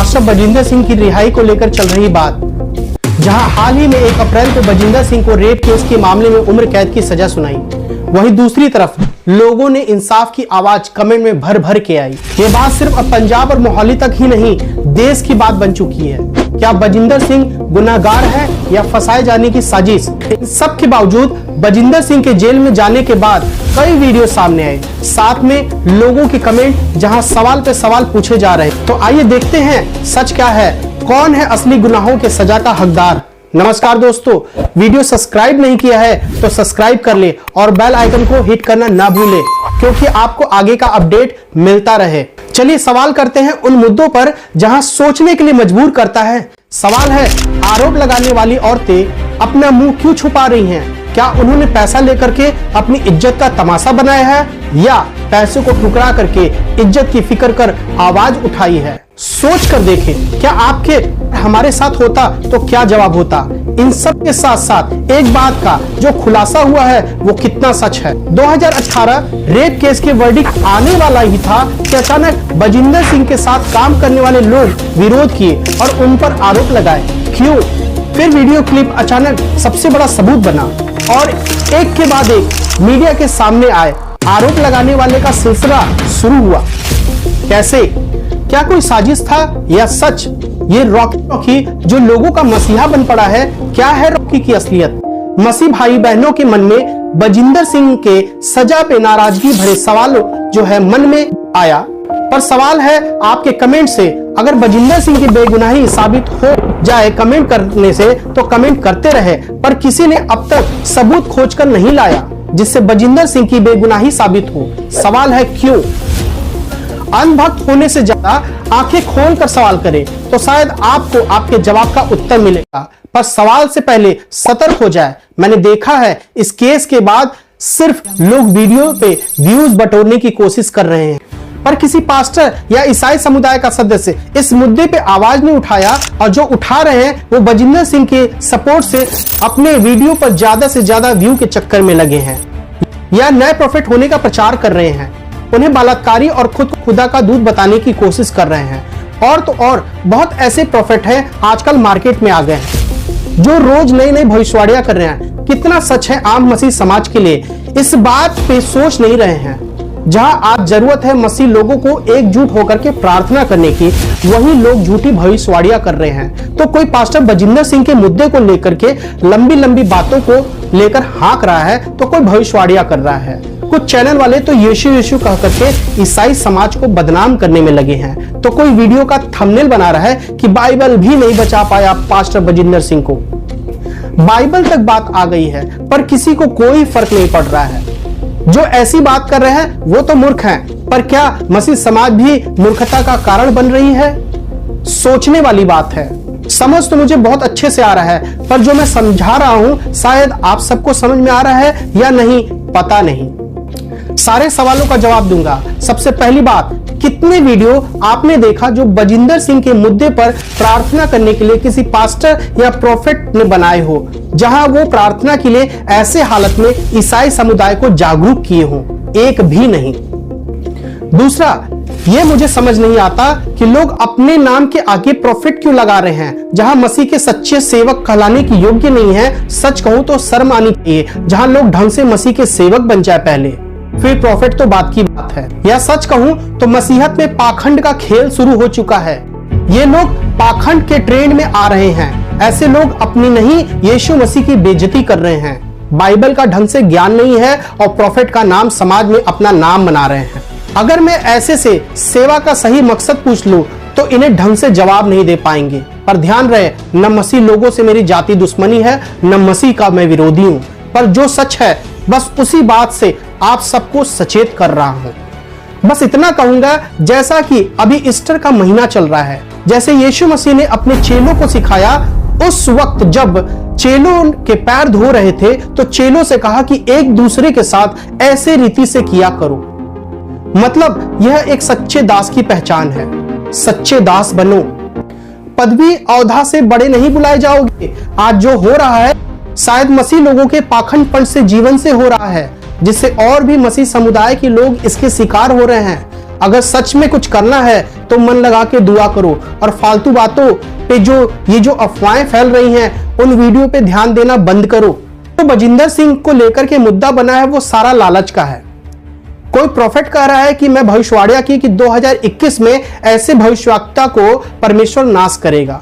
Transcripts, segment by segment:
Pastor Bajinder Singh की रिहाई को लेकर चल रही बात। जहां हाल ही में 1 अप्रैल को बजिंदर सिंह को रेप केस के मामले में उम्र कैद की सजा सुनाई, वहीं दूसरी तरफ लोगों ने इंसाफ की आवाज कमेंट में भर भर के आई। ये बात सिर्फ अब पंजाब और मोहाली तक ही नहीं, देश की बात बन चुकी है। क्या बजिंदर सिंह गुनाहगार है या फंसाए जाने की साजिश? इन सब के बावजूद बजिंदर सिंह के जेल में जाने के बाद कई वीडियो सामने आए, साथ में लोगों के कमेंट जहां सवाल पे सवाल पूछे जा रहे हैं। तो आइए देखते हैं सच क्या है, कौन है असली गुनाहों के सजा का हकदार। नमस्कार दोस्तों, वीडियो सब्सक्राइब नहीं किया है तो सब्सक्राइब कर ले और बेल आइकन को हिट करना ना भूले, क्योंकि आपको आगे का अपडेट मिलता रहे। चलिए सवाल करते हैं उन मुद्दों पर जहां सोचने के लिए मजबूर करता है। सवाल है, आरोप लगाने वाली औरतें अपना मुंह क्यों छुपा रही हैं? क्या उन्होंने पैसा लेकर के अपनी इज्जत का तमाशा बनाया है या पैसे को ठुकरा करके इज्जत की फिक्र कर आवाज उठाई है? सोच कर देखें, क्या आपके हमारे साथ होता तो क्या जवाब होता? इन सब के साथ साथ एक बात का जो खुलासा हुआ है वो कितना सच है। 2018 रेप केस के वर्डिक्ट आने वाला ही था कि अचानक बजिंदर सिंह के साथ काम करने वाले लोग विरोध किए और उन पर आरोप लगाए। क्यों? फिर वीडियो क्लिप अचानक सबसे बड़ा सबूत बना और एक के बाद एक मीडिया के सामने आए। आरोप लगाने वाले का सिलसिला शुरू हुआ। कैसे? क्या कोई साजिश था या सच? ये रॉकी जो लोगों का मसीहा बन पड़ा है, क्या है रॉकी की असलियत? मसीह भाई बहनों के मन में बजिंदर सिंह के सजा पे नाराजगी भरे सवाल जो है मन में आया। पर सवाल है आपके कमेंट से, अगर बजिंदर सिंह की बेगुनाही साबित हो जाए कमेंट करने से तो कमेंट करते रहे, पर किसी ने अब तक सबूत खोजकर नहीं लाया जिससे बजिंदर सिंह की बेगुनाही साबित हो। सवाल है क्यों? अनभक्त होने से ज्यादा आंखें खोलकर सवाल करें तो शायद आपको आपके जवाब का उत्तर मिलेगा। पर सवाल से पहले सतर्क हो जाए। मैंने देखा है इस केस के बाद सिर्फ लोग वीडियो पे व्यूज बटोरने की कोशिश कर रहे हैं, पर किसी पास्टर या ईसाई समुदाय का सदस्य इस मुद्दे पे आवाज नहीं उठाया, और जो उठा रहे हैं वो बजिंदर सिंह के सपोर्ट से अपने वीडियो पर ज्यादा से ज्यादा व्यू के चक्कर में लगे हैं या नए प्रॉफिट होने का प्रचार कर रहे हैं। उन्हें बलात्कारी और खुद को खुदा का दूध बताने की कोशिश कर रहे हैं। और तो और बहुत ऐसे प्रॉफिट हैं आजकल मार्केट में आ गए हैं जो रोज नई नई भविष्यवाणियां कर रहे हैं। कितना सच है आम मसीह समाज के लिए, इस बात पे सोच नहीं रहे हैं। जहां आज जरूरत है मसीह लोगों को एकजुट होकर के प्रार्थना करने की, वही लोग झूठी भविष्यवाणियां कर रहे हैं। तो कोई पास्टर बजिंदर सिंह के मुद्दे को लेकर के लंबी लंबी बातों को लेकर हाँक रहा है तो कोई भविष्यवाणियां कर रहा है। कुछ चैनल वाले तो यीशु यीशु कह करके ईसाई समाज को बदनाम करने में लगे हैं। तो कोई वीडियो का थंबनेल बना रहा है कि बाइबल भी नहीं बचा पाया पास्टर बजिंदर सिंह को। बाइबल तक बात आ गई है पर किसी को कोई फर्क नहीं पड़ रहा है। जो ऐसी बात कर रहे हैं वो तो मूर्ख हैं, पर क्या मसीह समाज भी मूर्खता का कारण बन रही है? सोचने वाली बात है। समझ तो मुझे बहुत अच्छे से आ रहा है, पर जो मैं समझा रहा हूं शायद आप सबको समझ में आ रहा है या नहीं पता नहीं। सारे सवालों का जवाब दूंगा। सबसे पहली बात, कितने वीडियो आपने देखा जो बजिंदर सिंह के मुद्दे पर प्रार्थना करने के लिए किसी पास्टर या प्रोफेट ने बनाए हो, जहां वो प्रार्थना के लिए ऐसे हालत में ईसाई समुदाय को जागरूक किए हों? एक भी नहीं। दूसरा, ये मुझे समझ नहीं आता कि लोग अपने नाम के आगे प्रॉफिट क्यों लगा रहे हैं, जहां मसीह के सच्चे सेवक कहलाने की योग्य नहीं है। सच कहूं तो शर्म आनी चाहिए, जहां लोग ढंग से मसीह के सेवक बन जाए पहले, फिर प्रॉफिट तो बात की बात है। या सच कहूं तो मसीहत में पाखंड का खेल शुरू हो चुका है। ये लोग पाखंड के ट्रेंड में आ रहे हैं। ऐसे लोग अपनी नहीं यीशु मसीह की बेइज्जती कर रहे हैं। बाइबल का ढंग से ज्ञान नहीं है और प्रॉफिट का नाम समाज में अपना नाम बना रहे हैं। अगर मैं ऐसे से सेवा का सही मकसद पूछ लूं तो इन्हें ढंग से जवाब नहीं दे पाएंगे। पर ध्यान रहे, न मसीह लोगों से मेरी जाति दुश्मनी है, न मसीह का मैं विरोधी हूं, पर जो सच है बस उसी बात से आप सबको सचेत कर रहा हूं। बस इतना कहूंगा, जैसा कि अभी ईस्टर का महीना चल रहा है, जैसे यीशु मसीह ने अपने चेलों को सिखाया, उस वक्त जब चेलों के पैर धो रहे थे तो चेलों से कहा कि एक दूसरे के साथ ऐसे रीति से किया करो। मतलब यह एक सच्चे दास की पहचान है। सच्चे दास बनो। पदवी औधा से बड़े नहीं बुलाए जाओगे। आज जो हो रहा है शायद मसीह लोगों के पाखंडपन से जीवन से हो रहा है, जिससे और भी मसीह समुदाय के लोग इसके शिकार हो रहे हैं। अगर सच में कुछ करना है तो मन लगा के दुआ करो और फालतू बातों पे जो अफवाहें फैल रही हैं उन वीडियो पे ध्यान देना बंद करो। तो बजिंदर सिंह को लेकर के मुद्दा बना है वो सारा लालच का है। कोई प्रॉफिट कह रहा है कि मैं भविष्यवाणी की कि 2021 में ऐसे भविष्यवक्ता को परमेश्वर नाश करेगा,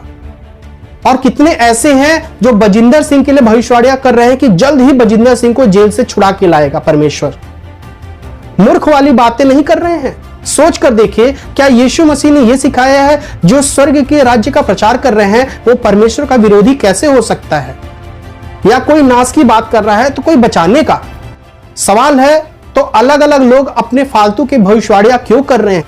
और कितने ऐसे हैं जो बजिंदर सिंह के लिए भविष्यवाणियां कर रहे हैं कि जल्द ही बजिंदर सिंह को जेल से छुड़ा के लाएगा परमेश्वर। मूर्ख वाली बातें नहीं कर रहे हैं। सोच कर देखिए, क्या यीशु मसीह ने यह सिखाया है जो स्वर्ग के राज्य का प्रचार कर रहे हैं वो परमेश्वर का विरोधी कैसे हो सकता है? या कोई नाश की बात कर रहा है तो कोई बचाने का सवाल है। तो अलग अलग लोग अपने फालतू के भविष्यवाणियां क्यों कर रहे हैं?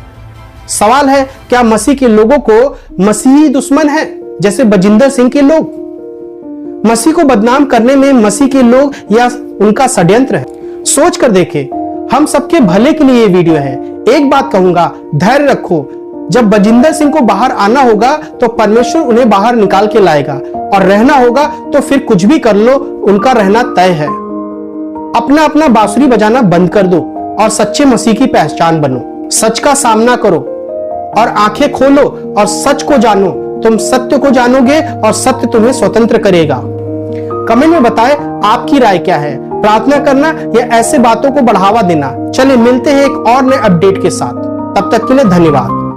सवाल है, क्या मसीह के लोगों को मसीही दुश्मन है जैसे बजिंदर सिंह के लोग? मसीह को बदनाम करने में मसीह के लोग या उनका षड्यंत्र है? सोच कर देखें। हम सबके भले के लिए ये वीडियो है। एक बात कहूंगा, धैर्य रखो। जब बजिंदर सिंह को बाहर आना होगा तो परमेश्वर उन्हें बाहर निकाल के लाएगा, और रहना होगा तो फिर कुछ भी कर लो, उनका रहना तय है। अपना अपना बांसुरी बजाना बंद कर दो और सच्चे मसीह की पहचान बनो। सच का सामना करो और आंखें खोलो और सच को जानो। तुम सत्य को जानोगे और सत्य तुम्हें स्वतंत्र करेगा। कमेंट में बताएं आपकी राय क्या है। प्रार्थना करना या ऐसे बातों को बढ़ावा देना। चलिए मिलते हैं एक और नए अपडेट के साथ। तब तक के लिए धन्यवाद।